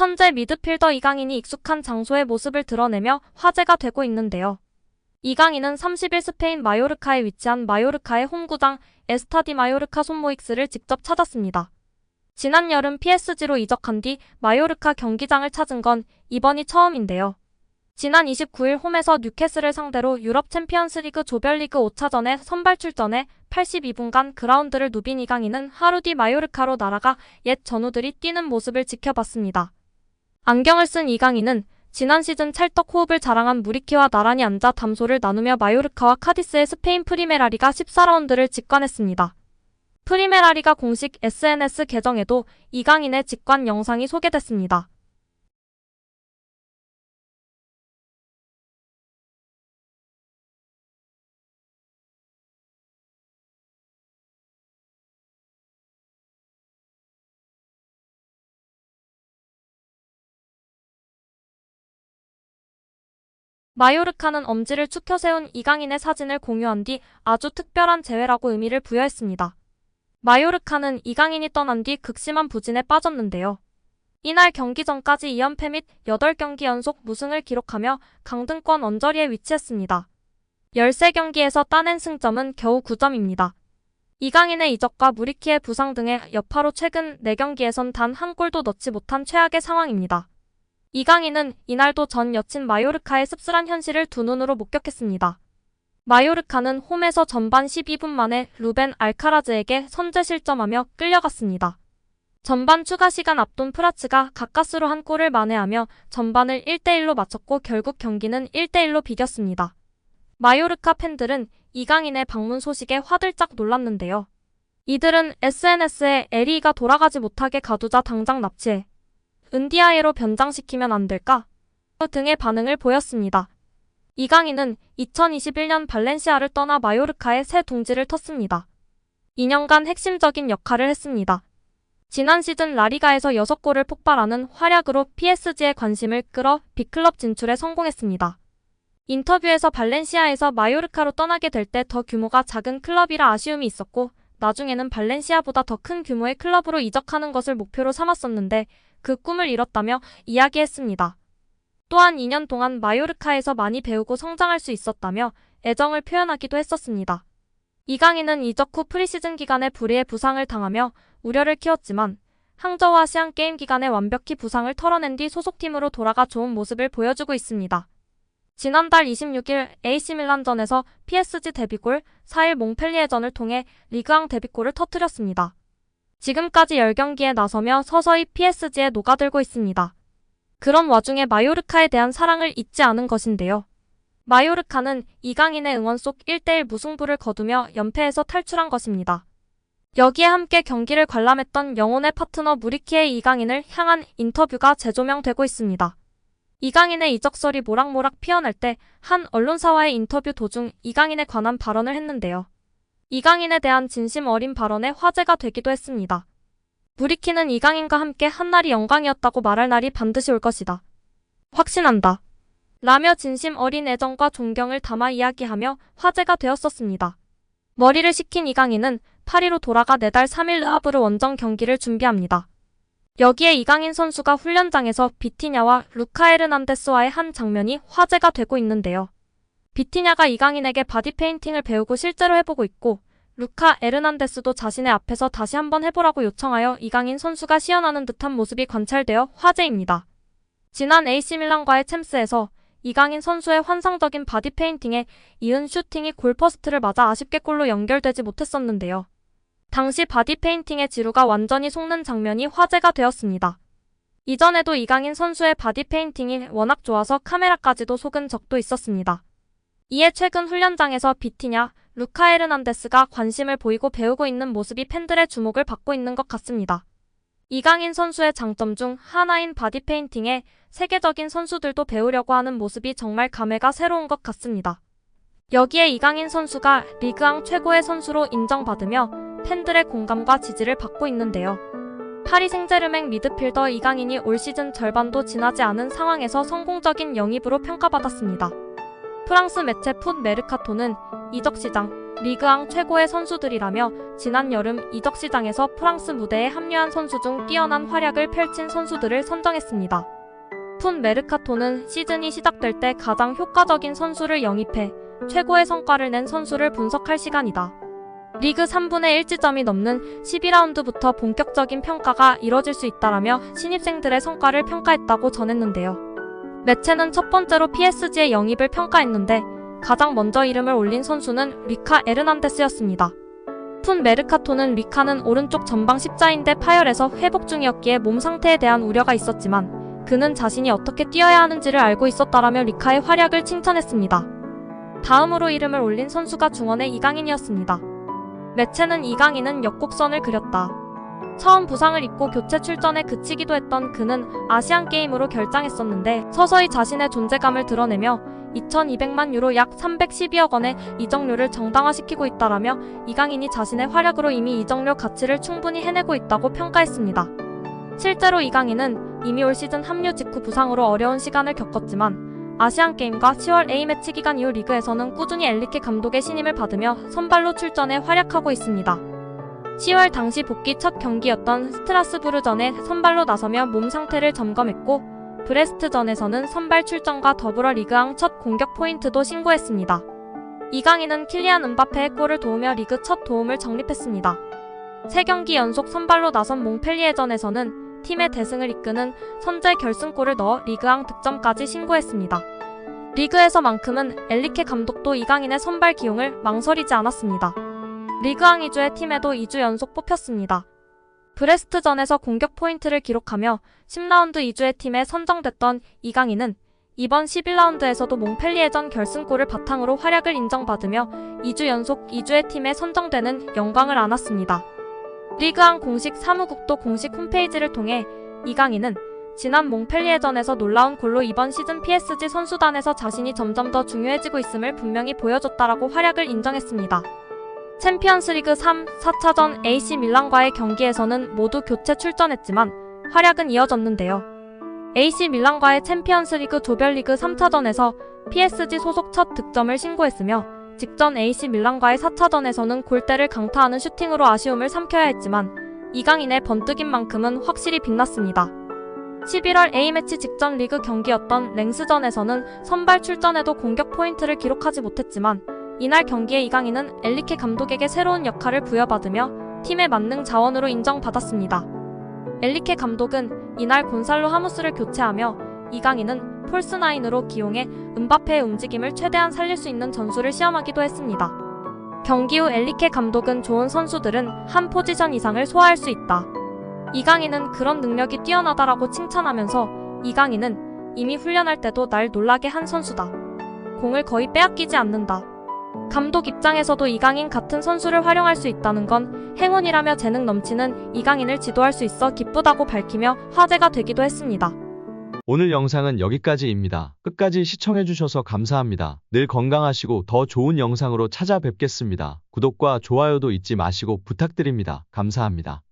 천재 미드필더 이강인이 익숙한 장소의 모습을 드러내며 화제가 되고 있는데요. 이강인은 30일 스페인 마요르카에 위치한 마요르카의 홈구장 에스타디 마요르카 손모익스를 직접 찾았습니다. 지난 여름 PSG로 이적한 뒤 마요르카 경기장을 찾은 건 이번이 처음인데요. 지난 29일 홈에서 뉴캐슬을 상대로 유럽 챔피언스리그 조별리그 5차전에 선발 출전해 82분간 그라운드를 누빈 이강인은 하루 뒤 마요르카로 날아가 옛 전우들이 뛰는 모습을 지켜봤습니다. 안경을 쓴 이강인은 지난 시즌 찰떡 호흡을 자랑한 무리키와 나란히 앉아 담소를 나누며 마요르카와 카디스의 스페인 프리메라리가 14라운드를 직관했습니다. 프리메라리가 공식 SNS 계정에도 이강인의 직관 영상이 소개됐습니다. 마요르카는 엄지를 축혀 세운 이강인의 사진을 공유한 뒤 아주 특별한 재회라고 의미를 부여했습니다. 마요르카는 이강인이 떠난 뒤 극심한 부진에 빠졌는데요. 이날 경기 전까지 2연패 및 8경기 연속 무승을 기록하며 강등권 언저리에 위치했습니다. 13경기에서 따낸 승점은 겨우 9점입니다. 이강인의 이적과 무리키의 부상 등의 여파로 최근 4경기에선 단 한 골도 넣지 못한 최악의 상황입니다. 이강인은 이날도 전 여친 마요르카의 씁쓸한 현실을 두 눈으로 목격했습니다. 마요르카는 홈에서 전반 12분 만에 루벤 알카라즈에게 선제 실점하며 끌려갔습니다. 전반 추가 시간 앞둔 프라츠가 가까스로 한 골을 만회하며 전반을 1대1로 마쳤고 결국 경기는 1대1로 비겼습니다. 마요르카 팬들은 이강인의 방문 소식에 화들짝 놀랐는데요. 이들은 SNS에 에리가 돌아가지 못하게 가두자 당장 납치해 은디아예로 변장시키면 안 될까? 등의 반응을 보였습니다. 이강인은 2021년 발렌시아를 떠나 마요르카에 새 둥지를 텄습니다. 2년간 핵심적인 역할을 했습니다. 지난 시즌 라리가에서 6골을 폭발하는 활약으로 PSG의 관심을 끌어 B클럽 진출에 성공했습니다. 인터뷰에서 발렌시아에서 마요르카로 떠나게 될 때 더 규모가 작은 클럽이라 아쉬움이 있었고 나중에는 발렌시아보다 더 큰 규모의 클럽으로 이적하는 것을 목표로 삼았었는데 그 꿈을 이뤘다며 이야기했습니다. 또한 2년 동안 마요르카에서 많이 배우고 성장할 수 있었다며 애정을 표현하기도 했었습니다. 이강인은 이적 후 프리시즌 기간에 불의의 부상을 당하며 우려를 키웠지만 항저우 아시안게임 기간에 완벽히 부상을 털어낸 뒤 소속팀으로 돌아가 좋은 모습을 보여주고 있습니다. 지난달 26일 AC밀란전에서 PSG 데뷔골, 4일 몽펠리에전을 통해 리그앙 데뷔골을 터뜨렸습니다. 지금까지 10경기에 나서며 서서히 PSG에 녹아들고 있습니다. 그런 와중에 마요르카에 대한 사랑을 잊지 않은 것인데요. 마요르카는 이강인의 응원 속 1대1 무승부를 거두며 연패에서 탈출한 것입니다. 여기에 함께 경기를 관람했던 영혼의 파트너 무리키의 이강인을 향한 인터뷰가 재조명되고 있습니다. 이강인의 이적설이 모락모락 피어날 때 한 언론사와의 인터뷰 도중 이강인에 관한 발언을 했는데요. 이강인에 대한 진심 어린 발언에 화제가 되기도 했습니다. 무리키는 이강인과 함께 한날이 영광이었다고 말할 날이 반드시 올 것이다. 확신한다. 라며 진심 어린 애정과 존경을 담아 이야기하며 화제가 되었었습니다. 머리를 식힌 이강인은 파리로 돌아가 내달 3일 르하브르 원정 경기를 준비합니다. 여기에 이강인 선수가 훈련장에서 비티냐와 루카 에르난데스와의 한 장면이 화제가 되고 있는데요. 비티냐가 이강인에게 바디 페인팅을 배우고 실제로 해보고 있고 루카 에르난데스도 자신의 앞에서 다시 한번 해보라고 요청하여 이강인 선수가 시연하는 듯한 모습이 관찰되어 화제입니다. 지난 AC밀란과의 챔스에서 이강인 선수의 환상적인 바디 페인팅에 이은 슈팅이 골퍼스트를 맞아 아쉽게 골로 연결되지 못했었는데요. 당시 바디 페인팅의 지루가 완전히 속는 장면이 화제가 되었습니다. 이전에도 이강인 선수의 바디 페인팅이 워낙 좋아서 카메라까지도 속은 적도 있었습니다. 이에 최근 훈련장에서 비티냐, 루카 에르난데스가 관심을 보이고 배우고 있는 모습이 팬들의 주목을 받고 있는 것 같습니다. 이강인 선수의 장점 중 하나인 바디 페인팅에 세계적인 선수들도 배우려고 하는 모습이 정말 감회가 새로운 것 같습니다. 여기에 이강인 선수가 리그앙 최고의 선수로 인정받으며 팬들의 공감과 지지를 받고 있는데요. 파리 생제르맹 미드필더 이강인이 올 시즌 절반도 지나지 않은 상황에서 성공적인 영입으로 평가받았습니다. 프랑스 매체 풋 메르카토는 이적 시장 리그앙 최고의 선수들이라며 지난 여름 이적 시장에서 프랑스 무대에 합류한 선수 중 뛰어난 활약을 펼친 선수들을 선정했습니다. 푼 메르카토는 시즌이 시작될 때 가장 효과적인 선수를 영입해 최고의 성과를 낸 선수를 분석할 시간이다. 리그 3분의 1 지점이 넘는 12라운드부터 본격적인 평가가 이뤄질 수 있다라며 신입생들의 성과를 평가했다고 전했는데요. 매체는 첫 번째로 PSG의 영입을 평가했는데 가장 먼저 이름을 올린 선수는 리카 에르난데스였습니다. 푼 메르카토는 리카는 오른쪽 전방 십자인대 파열에서 회복 중이었기에 몸 상태에 대한 우려가 있었지만 그는 자신이 어떻게 뛰어야 하는지를 알고 있었다라며 리카의 활약을 칭찬했습니다. 다음으로 이름을 올린 선수가 중원의 이강인이었습니다. 매체는 이강인은 역곡선을 그렸다. 처음 부상을 입고 교체 출전에 그치기도 했던 그는 아시안게임으로 결장했었는데 서서히 자신의 존재감을 드러내며 2,200만 유로 약 312억 원의 이적료를 정당화시키고 있다라며 이강인이 자신의 활약으로 이미 이적료 가치를 충분히 해내고 있다고 평가했습니다. 실제로 이강인은 이미 올 시즌 합류 직후 부상으로 어려운 시간을 겪었지만 아시안게임과 10월 A매치 기간 이후 리그에서는 꾸준히 엔리케 감독의 신임을 받으며 선발로 출전해 활약하고 있습니다. 10월 당시 복귀 첫 경기였던 스트라스부르전에 선발로 나서며 몸 상태를 점검했고 브레스트전에서는 선발 출전과 더불어 리그앙 첫 공격 포인트도 신고했습니다. 이강인은 킬리안 은바페의 골을 도우며 리그 첫 도움을 적립했습니다. 3경기 연속 선발로 나선 몽펠리에전에서는 팀의 대승을 이끄는 선제 결승골을 넣어 리그앙 득점까지 신고했습니다. 리그에서만큼은 엔리케 감독도 이강인의 선발 기용을 망설이지 않았습니다. 리그앙 2주의 팀에도 2주 연속 뽑혔습니다. 브레스트전에서 공격 포인트를 기록하며 10라운드 2주의 팀에 선정됐던 이강인은 이번 11라운드에서도 몽펠리에전 결승골을 바탕으로 활약을 인정받으며 2주 연속 2주의 팀에 선정되는 영광을 안았습니다. 리그앙 공식 사무국도 공식 홈페이지를 통해 이강인은 지난 몽펠리에전에서 놀라운 골로 이번 시즌 PSG 선수단에서 자신이 점점 더 중요해지고 있음을 분명히 보여줬다라고 활약을 인정했습니다. 챔피언스리그 3, 4차전 AC 밀란과의 경기에서는 모두 교체 출전했지만 활약은 이어졌는데요. AC 밀란과의 챔피언스리그 조별리그 3차전에서 PSG 소속 첫 득점을 신고했으며 직전 AC 밀란과의 4차전에서는 골대를 강타하는 슈팅으로 아쉬움을 삼켜야 했지만 이강인의 번뜩인 만큼은 확실히 빛났습니다. 11월 A매치 직전 리그 경기였던 랭스전에서는 선발 출전에도 공격 포인트를 기록하지 못했지만 이날 경기에 이강인은 엔리케 감독에게 새로운 역할을 부여받으며 팀의 만능 자원으로 인정받았습니다. 엔리케 감독은 이날 곤살로 하무스를 교체하며 이강인은 폴스9으로 기용해 은바페의 움직임을 최대한 살릴 수 있는 전술을 시험하기도 했습니다. 경기 후 엔리케 감독은 좋은 선수들은 한 포지션 이상을 소화할 수 있다. 이강인은 그런 능력이 뛰어나다라고 칭찬하면서 이강인은 이미 훈련할 때도 날 놀라게 한 선수다. 공을 거의 빼앗기지 않는다. 감독 입장에서도 이강인 같은 선수를 활용할 수 있다는 건 행운이라며 재능 넘치는 이강인을 지도할 수 있어 기쁘다고 밝히며 화제가 되기도 했습니다. 오늘 영상은 여기까지입니다. 끝까지 시청해주셔서 감사합니다. 늘 건강하시고 더 좋은 영상으로 찾아뵙겠습니다. 구독과 좋아요도 잊지 마시고 부탁드립니다. 감사합니다.